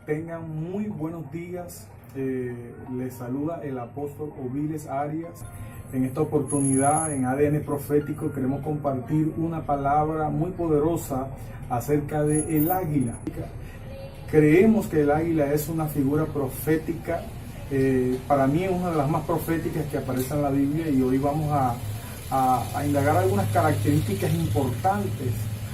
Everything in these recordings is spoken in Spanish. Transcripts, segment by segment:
Tengan muy buenos días. Les saluda el apóstol Oviles Arias. En esta oportunidad, en ADN Profético, queremos compartir una palabra muy poderosa acerca del águila. Creemos que el águila es una figura profética. Para mí es una de las más proféticas que aparece en la Biblia, y hoy vamos a indagar algunas características importantes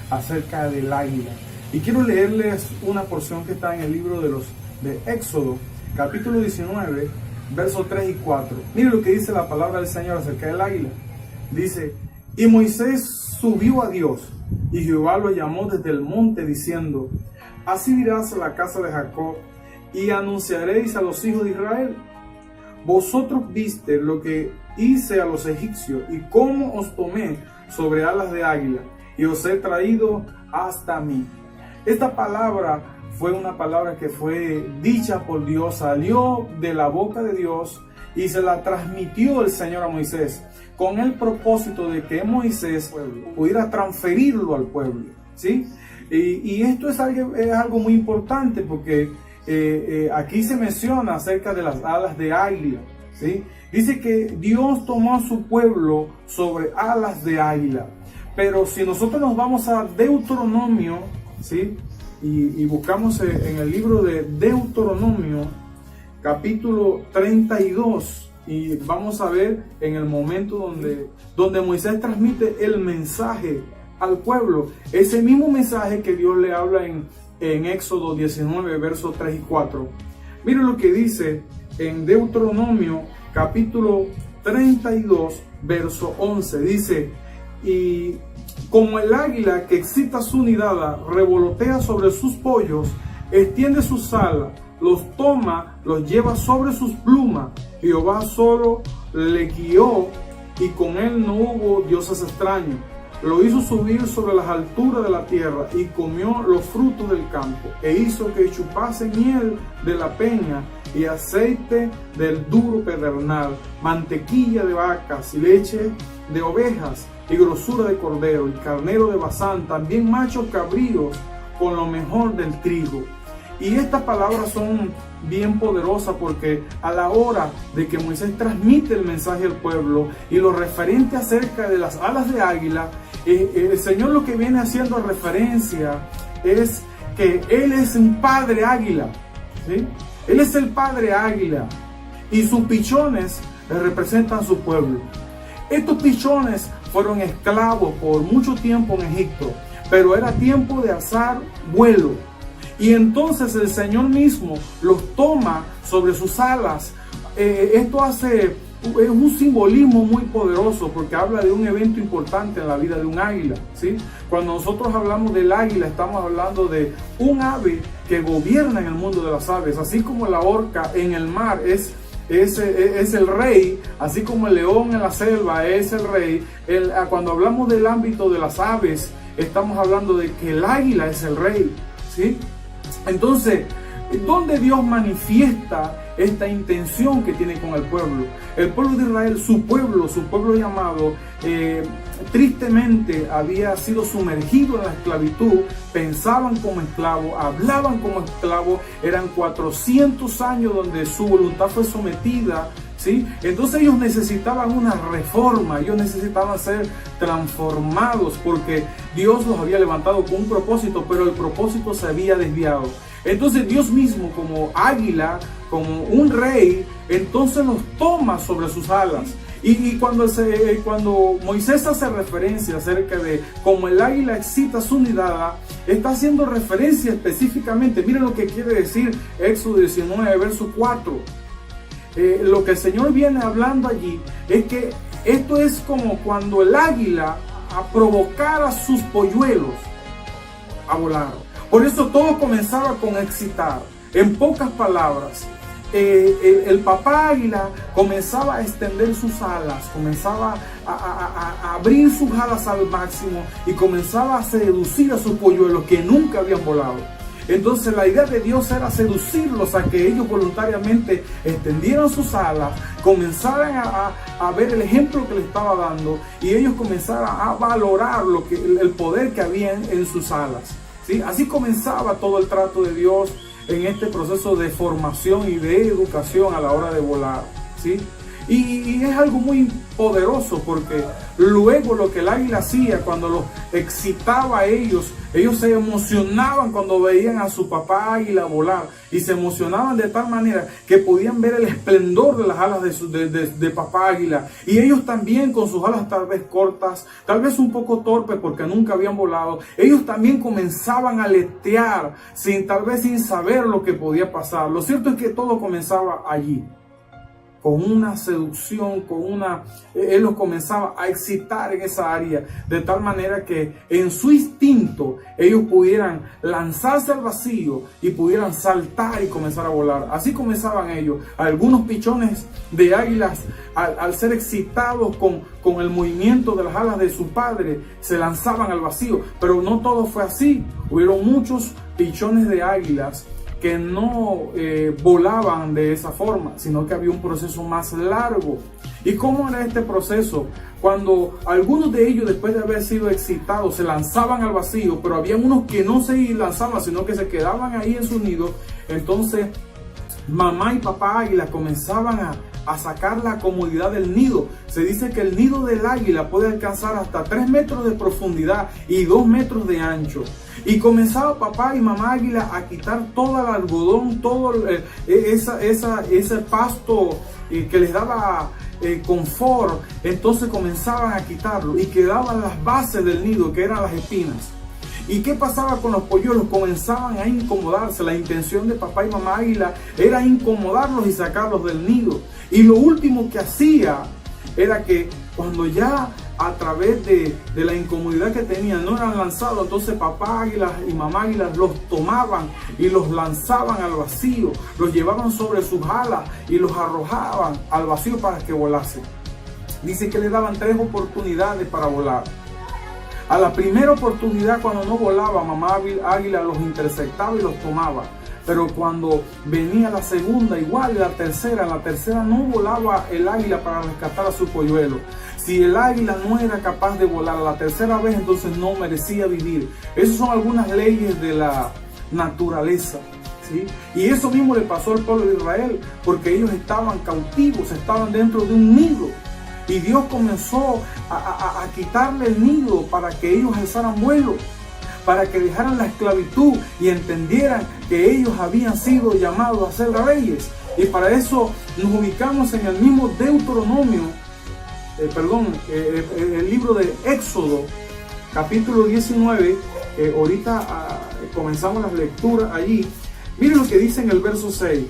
acerca del águila. Y quiero leerles una porción que está en el libro de Éxodo, capítulo 19, versos 3 y 4. Miren lo que dice la palabra del Señor acerca del águila. Dice: y Moisés subió a Dios, y Jehová lo llamó desde el monte, diciendo: así dirás a la casa de Jacob, y anunciaréis a los hijos de Israel: vosotros viste lo que hice a los egipcios, y cómo os tomé sobre alas de águila, y os he traído hasta mí. Esta palabra fue una palabra que fue dicha por Dios, salió de la boca de Dios y se la transmitió el Señor a Moisés, con el propósito de que Moisés pudiera transferirlo al pueblo, ¿sí? Y esto es algo muy importante, porque aquí se menciona acerca de las alas de águila, ¿sí? Dice que Dios tomó a su pueblo sobre alas de águila. Pero si nosotros nos vamos a Deuteronomio, ¿sí? Y buscamos en el libro de Deuteronomio, capítulo 32, y vamos a ver en el momento donde Moisés transmite el mensaje al pueblo, ese mismo mensaje que Dios le habla en Éxodo 19, versos 3 y 4. Miren lo que dice en Deuteronomio, capítulo 32, verso 11. Dice: y como el águila que excita su nidada revolotea sobre sus pollos, extiende sus alas, los toma, los lleva sobre sus plumas. Jehová solo le guió, y con él no hubo dioses extraños. Lo hizo subir sobre las alturas de la tierra, y comió los frutos del campo, e hizo que chupase miel de la peña y aceite del duro pedernal, mantequilla de vacas y leche de ovejas, y grosura de cordero y carnero de Basán, también machos cabríos con lo mejor del trigo. Y estas palabras son bien poderosas, porque a la hora de que Moisés transmite el mensaje al pueblo y lo referente acerca de las alas de águila, el Señor lo que viene haciendo referencia es que Él es un padre águila, ¿sí? Él es el padre águila, y sus pichones representan a su pueblo. Estos pichones fueron esclavos por mucho tiempo en Egipto, pero era tiempo de alzar vuelo. Y entonces el Señor mismo los toma sobre sus alas. Esto hace un simbolismo muy poderoso, porque habla de un evento importante en la vida de un águila, ¿sí? Cuando nosotros hablamos del águila, estamos hablando de un ave que gobierna en el mundo de las aves, así como la orca en el mar es el rey, así como el león en la selva es el rey. Cuando hablamos del ámbito de las aves, estamos hablando de que el águila es el rey, ¿sí? Entonces, ¿dónde Dios manifiesta esta intención que tiene con el pueblo? El pueblo de Israel, su pueblo llamado, tristemente había sido sumergido en la esclavitud. Pensaban como esclavos, hablaban como esclavos. Eran 400 años donde su voluntad fue sometida, ¿sí? Entonces ellos necesitaban una reforma, ellos necesitaban ser transformados, porque Dios los había levantado con un propósito, pero el propósito se había desviado. Entonces Dios mismo, como águila, como un rey, entonces los toma sobre sus alas. Y cuando Moisés hace referencia acerca de cómo el águila excita su nidada, está haciendo referencia específicamente. Miren lo que quiere decir Éxodo 19, verso 4. Lo que el Señor viene hablando allí es que esto es como cuando el águila provocara a sus polluelos a volar. Por eso todo comenzaba con excitar. En pocas palabras, el papá águila comenzaba a extender sus alas, comenzaba a abrir sus alas al máximo, y comenzaba a seducir a sus polluelos que nunca habían volado. Entonces la idea de Dios era seducirlos a que ellos voluntariamente extendieran sus alas, comenzaran a ver el ejemplo que le estaba dando, y ellos comenzaran a valorar el poder que había en sus alas, ¿sí? Así comenzaba todo el trato de Dios en este proceso de formación y de educación a la hora de volar, ¿sí? Y es algo muy poderoso, porque luego lo que el águila hacía cuando los excitaba a ellos se emocionaban cuando veían a su papá águila volar, y se emocionaban de tal manera que podían ver el esplendor de las alas de papá águila. Y ellos también, con sus alas tal vez cortas, tal vez un poco torpes porque nunca habían volado, ellos también comenzaban a aletear tal vez sin saber lo que podía pasar. Lo cierto es que todo comenzaba allí, con una seducción, él los comenzaba a excitar en esa área, de tal manera que en su instinto ellos pudieran lanzarse al vacío y pudieran saltar y comenzar a volar. Así comenzaban ellos. Algunos pichones de águilas, al ser excitados con el movimiento de las alas de su padre, se lanzaban al vacío, pero no todo fue así. Hubieron muchos pichones de águilas que no volaban de esa forma, sino que había un proceso más largo. ¿Y cómo era este proceso? Cuando algunos de ellos, después de haber sido excitados, se lanzaban al vacío, pero había unos que no se lanzaban, sino que se quedaban ahí en su nido. Entonces mamá y papá águila comenzaban a sacar la comodidad del nido. Se dice que el nido del águila puede alcanzar hasta 3 metros de profundidad y 2 metros de ancho. Y comenzaba papá y mamá águila a quitar todo el algodón, todo ese pasto que les daba confort. Entonces comenzaban a quitarlo y quedaban las bases del nido, que eran las espinas. ¿Y qué pasaba con los polluelos? Comenzaban a incomodarse. La intención de papá y mamá águila era incomodarlos y sacarlos del nido. Y lo último que hacía era que cuando ya a través de la incomodidad que tenían no eran lanzados, entonces papá águila y mamá águila los tomaban y los lanzaban al vacío, los llevaban sobre sus alas y los arrojaban al vacío para que volasen. Dice que le daban 3 oportunidades para volar. A la primera oportunidad, cuando no volaba, mamá águila los interceptaba y los tomaba. Pero cuando venía la segunda, igual, en la tercera no volaba el águila para rescatar a su polluelo. Si el águila no era capaz de volar a la tercera vez, entonces no merecía vivir. Esas son algunas leyes de la naturaleza, ¿sí? Y eso mismo le pasó al pueblo de Israel, porque ellos estaban cautivos, estaban dentro de un nido. Y Dios comenzó a quitarle el nido para que ellos alzaran vuelo, para que dejaran la esclavitud y entendieran que ellos habían sido llamados a ser reyes. Y para eso nos ubicamos en el mismo Deuteronomio, el libro de Éxodo, capítulo 19. Ahorita comenzamos las lecturas allí. Miren lo que dice en el verso 6.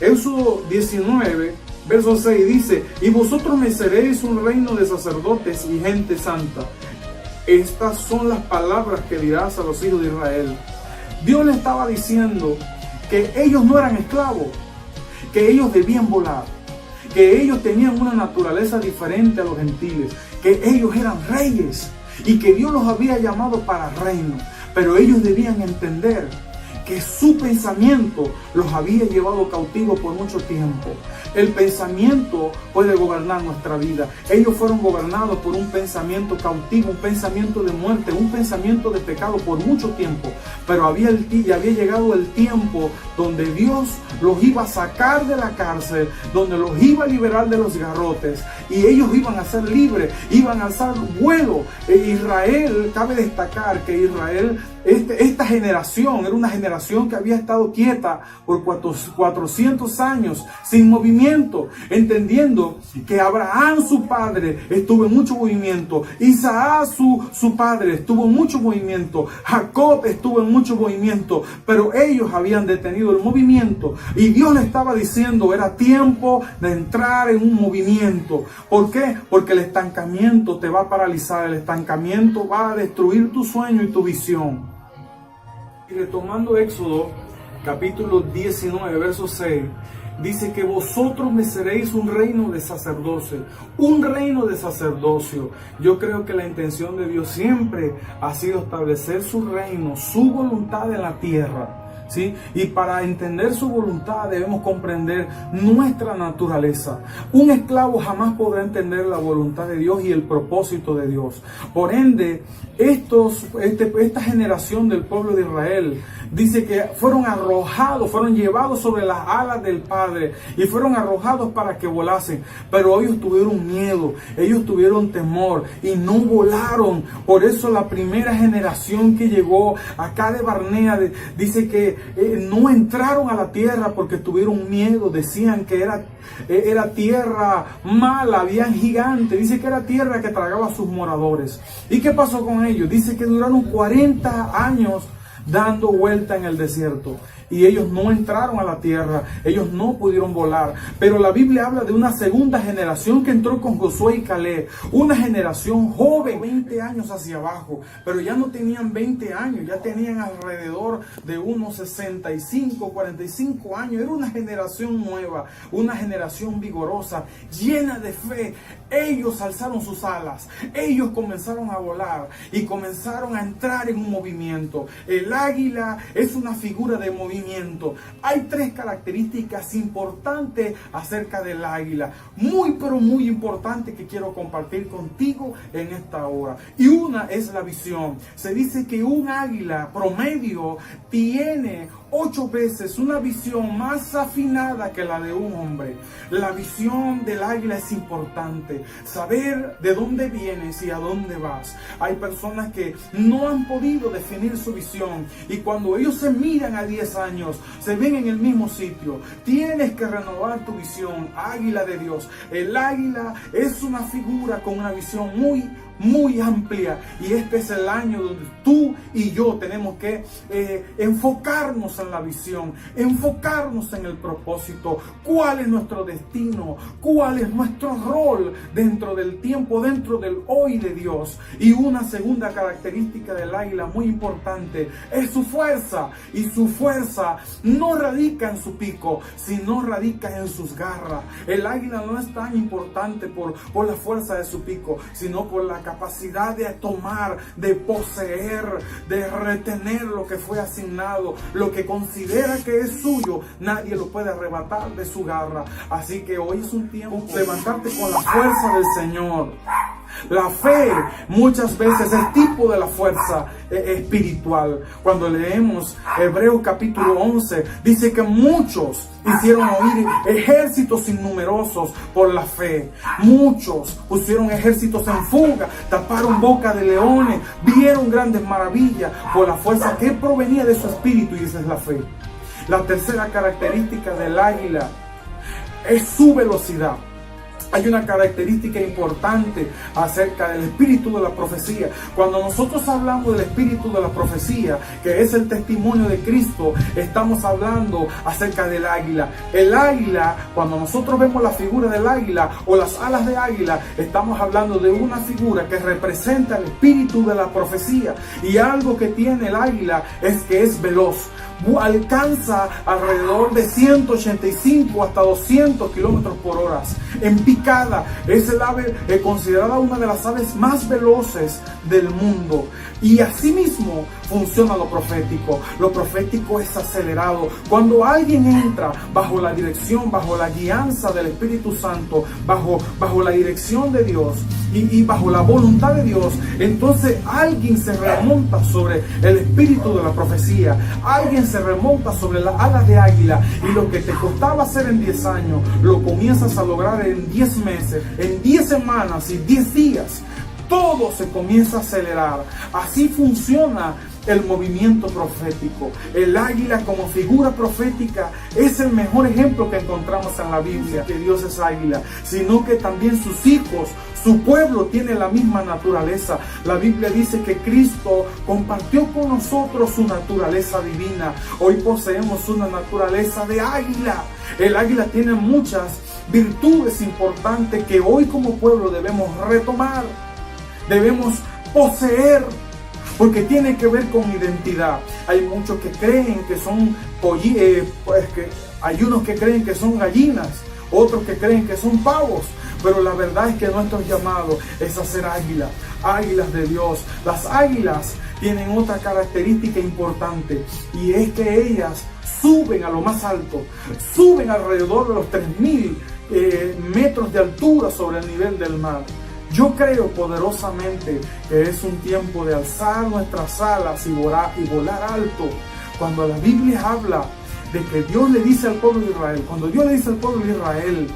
Éxodo 19, verso 6 dice: y vosotros me seréis un reino de sacerdotes y gente santa. Estas son las palabras que dirás a los hijos de Israel. Dios le estaba diciendo que ellos no eran esclavos, que ellos debían volar, que ellos tenían una naturaleza diferente a los gentiles, que ellos eran reyes y que Dios los había llamado para reino. Pero ellos debían entender que su pensamiento los había llevado cautivos por mucho tiempo. El pensamiento puede gobernar nuestra vida. Ellos fueron gobernados por un pensamiento cautivo, un pensamiento de muerte, un pensamiento de pecado por mucho tiempo. Pero había llegado el tiempo donde Dios los iba a sacar de la cárcel, donde los iba a liberar de los garrotes, y ellos iban a ser libres, iban a alzar vuelo. Israel, cabe destacar que Israel, esta generación era una generación que había estado quieta por 400 años sin movimiento, entendiendo que Abraham, su padre, estuvo en mucho movimiento, Isaac, su padre, estuvo en mucho movimiento, Jacob estuvo en mucho movimiento, pero ellos habían detenido el movimiento y Dios le estaba diciendo: era tiempo de entrar en un movimiento. ¿Por qué? Porque el estancamiento te va a paralizar, el estancamiento va a destruir tu sueño y tu visión. Y retomando Éxodo capítulo 19, verso 6, dice que vosotros me seréis un reino de sacerdocio, un reino de sacerdocio. Yo creo que la intención de Dios siempre ha sido establecer su reino, su voluntad en la tierra. ¿sí? Y para entender su voluntad debemos comprender nuestra naturaleza. Un esclavo jamás podrá entender la voluntad de Dios y el propósito de Dios. Por ende, esta generación del pueblo de Israel dice que fueron arrojados, fueron llevados sobre las alas del Padre y fueron arrojados para que volasen. Pero ellos tuvieron miedo, ellos tuvieron temor y no volaron. Por eso la primera generación que llegó acá de Barnea dice que no entraron a la tierra porque tuvieron miedo. Decían que era tierra mala, habían gigantes. Dice que era tierra que tragaba a sus moradores. ¿Y qué pasó con ellos? Dice que duraron 40 años dando vuelta en el desierto. Y ellos no entraron a la tierra, ellos no pudieron volar. Pero la Biblia habla de una segunda generación que entró con Josué y Caleb. Una generación joven, 20 años hacia abajo. Pero ya no tenían 20 años, ya tenían alrededor de unos 65, 45 años. Era una generación nueva, una generación vigorosa, llena de fe. Ellos alzaron sus alas, ellos comenzaron a volar y comenzaron a entrar en un movimiento. El águila es una figura de movimiento. Hay 3 características importantes acerca del águila, pero muy importante, que quiero compartir contigo en esta hora. Y una es la visión. Se dice que un águila promedio tiene 8 veces una visión más afinada que la de un hombre. La visión del águila es importante. Saber de dónde vienes y a dónde vas. Hay personas que no han podido definir su visión y cuando ellos se miran a 10 años, se ven en el mismo sitio. Tienes que renovar tu visión. Águila de Dios. El águila es una figura con una visión muy amplia, y este es el año donde tú y yo tenemos que enfocarnos en la visión, enfocarnos en el propósito. ¿Cuál es nuestro destino? ¿Cuál es nuestro rol dentro del tiempo, dentro del hoy de Dios? Y una segunda característica del águila muy importante es su fuerza, y su fuerza no radica en su pico, sino radica en sus garras. El águila no es tan importante por la fuerza de su pico, sino por la capacidad de tomar, de poseer, de retener lo que fue asignado, lo que considera que es suyo. Nadie lo puede arrebatar de su garra. Así que hoy es un tiempo de levantarte con la fuerza del Señor. La fe muchas veces es el tipo de la fuerza espiritual. Cuando leemos Hebreos capítulo 11, dice que muchos hicieron oír ejércitos innumerosos por la fe. Muchos pusieron ejércitos en fuga, taparon boca de leones, vieron grandes maravillas por la fuerza que provenía de su espíritu, y esa es la fe. La tercera característica del águila es su velocidad. Hay una característica importante acerca del espíritu de la profecía. Cuando nosotros hablamos del espíritu de la profecía, que es el testimonio de Cristo, estamos hablando acerca del águila. El águila, cuando nosotros vemos la figura del águila o las alas de águila, estamos hablando de una figura que representa el espíritu de la profecía. Y algo que tiene el águila es que es veloz. Alcanza alrededor de 185 hasta 200 kilómetros por hora en picada. Es el ave considerada una de las aves más veloces del mundo. Y asimismo funciona lo profético. Lo profético es acelerado. Cuando alguien entra bajo la dirección, bajo la guianza del Espíritu Santo, bajo la dirección de Dios y bajo la voluntad de Dios, entonces alguien se remonta sobre el espíritu de la profecía. Alguien se remonta sobre las alas de águila, y lo que te costaba hacer en 10 años, lo comienzas a lograr en 10 meses, en 10 semanas y 10 días. Todo se comienza a acelerar. Así funciona el movimiento profético. El águila como figura profética es el mejor ejemplo que encontramos en la Biblia, que Dios es águila, sino que también sus hijos, su pueblo tiene la misma naturaleza. La Biblia dice que Cristo compartió con nosotros su naturaleza divina. Hoy poseemos una naturaleza de águila. El águila tiene muchas virtudes importantes que hoy como pueblo debemos retomar, debemos poseer, porque tiene que ver con identidad. Hay muchos que creen que son hay unos que creen que son gallinas, otros que creen que son pavos, pero la verdad es que nuestro llamado es a ser águilas de Dios. Las águilas tienen otra característica importante, y es que ellas suben a lo más alto, suben alrededor de los 3000 metros de altura sobre el nivel del mar. Yo creo poderosamente que es un tiempo de alzar nuestras alas y volar alto. Cuando la Biblia habla de que Dios le dice al pueblo de Israel, cuando Dios le dice al pueblo de Israel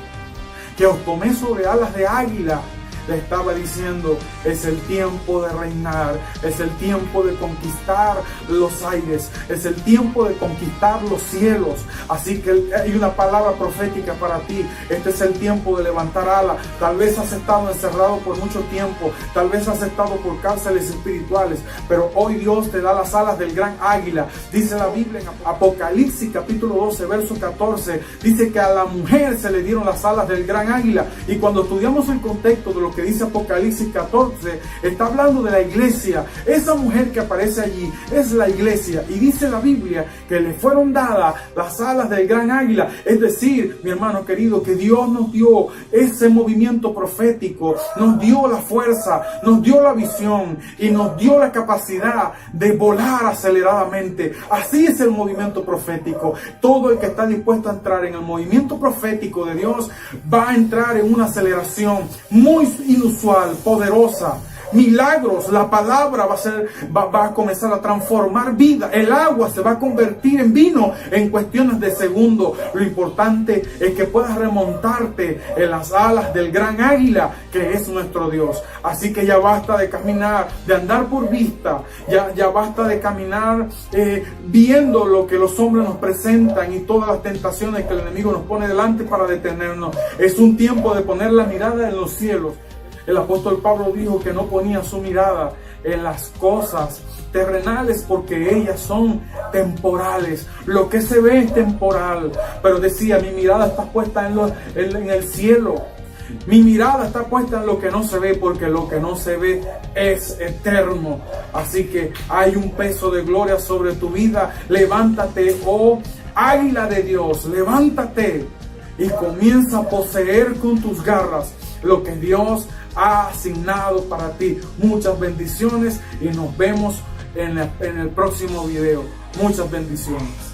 que os tomé sobre alas de águila, le estaba diciendo, es el tiempo de reinar, es el tiempo de conquistar los aires, es el tiempo de conquistar los cielos. Así que hay una palabra profética para ti. Este es el tiempo de levantar alas. Tal vez has estado encerrado por mucho tiempo, tal vez has estado por cárceles espirituales, pero hoy Dios te da las alas del gran águila. Dice la Biblia en Apocalipsis capítulo 12, verso 14, dice que a la mujer se le dieron las alas del gran águila. Y cuando estudiamos el contexto de lo que dice Apocalipsis 14, está hablando de la iglesia. Esa mujer que aparece allí es la iglesia, y dice la Biblia que le fueron dadas las alas del gran águila. Es decir, mi hermano querido, que Dios nos dio ese movimiento profético, nos dio la fuerza, nos dio la visión y nos dio la capacidad de volar aceleradamente. Así es el movimiento profético. Todo el que está dispuesto a entrar en el movimiento profético de Dios va a entrar en una aceleración muy inusual, poderosa. Milagros, la palabra va a comenzar a transformar vida. El agua se va a convertir en vino en cuestiones de segundos. Lo importante es que puedas remontarte en las alas del gran águila que es nuestro Dios. Así que ya basta de caminar, de andar por vista, ya basta de caminar viendo lo que los hombres nos presentan y todas las tentaciones que el enemigo nos pone delante para detenernos. Es un tiempo de poner la mirada en los cielos. El apóstol Pablo dijo que no ponía su mirada en las cosas terrenales porque ellas son temporales. Lo que se ve es temporal, pero decía, mi mirada está puesta en el cielo. Mi mirada está puesta en lo que no se ve, porque lo que no se ve es eterno. Así que hay un peso de gloria sobre tu vida. Levántate, oh águila de Dios, levántate y comienza a poseer con tus garras lo que Dios ha asignado para ti. Muchas bendiciones y nos vemos en el próximo video. Muchas bendiciones.